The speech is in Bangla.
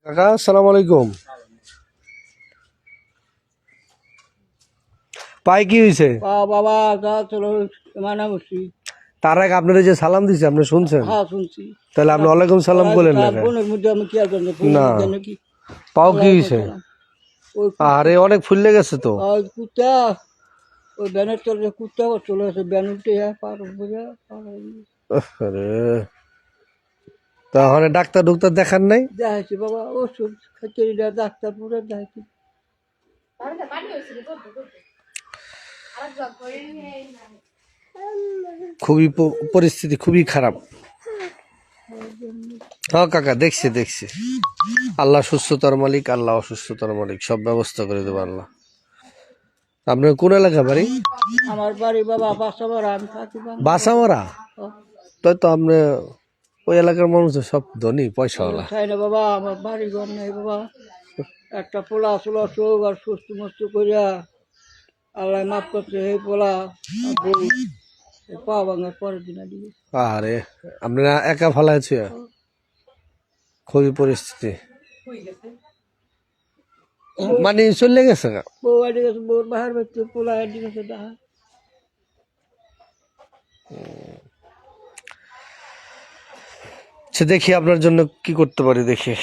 কাকা আসসালামু আলাইকুম। পাই কি হয়েছে? বাবা গা চলো মানা বসি। তার আগে আপনারা যে সালাম দিছে আপনি শুনছেন? হ্যাঁ শুনছি। তাহলে আপনি ওয়ালাইকুম সালাম বলেন না কেন? বোনের মধ্যে আমি কি আর করবো, বোনের না, মধ্যে নাকি পাও কি ওয়ালাইকুম হয়েছে? সালাম। ওই আরে অনেক ফুললে গেছে তো। কুত্তা, ওই ব্যানের তলে কুত্তা চলে আসে, ব্যান উঠে পার বোঝা আরে তাহলে ডাক্তার ডুক্তার দেখান নাই? দেখাইছি বাবা, ওষুধ খাইতে ডাক্তার পুরো দেখাইছি। খুবই পরিস্থিতি খুবই খারাপ। হ্যাঁ কাকা, দেখছি দেখছি। আল্লাহ সুস্থতার মালিক, আল্লাহ অসুস্থতার মালিক, সব ব্যবস্থা করে দেবো আল্লাহ। আপনার কোন এলাকা বাড়ি? আমার বাড়ি বাবা বাসাবাড়া, আমি থাকি বাসামারা। তাই তো আপনি ওই এলাকার মানুষ তো সব ধনী পয়সাওয়ালা। তাই না বাবা, আমার বাড়ি ঘর নেই বাবা। একটা পোলা ষোলো চোখ আর সুস্থ মস্ত করিয়া আল্লাহ মাফ করছে, এই পোলা বউ পা ভাঙার পরের দিন দিয়ে। আরে আপনারা একা ফালাইছে, খুবই পরিস্থিতি মানে চলে গেছে গা। বউ আডি গেছে, বউর বাহার ব্যক্তি পোলা আডি গেছে ডাহা। সে দেখি আপনার জন্য কি করতে পারি দেখি।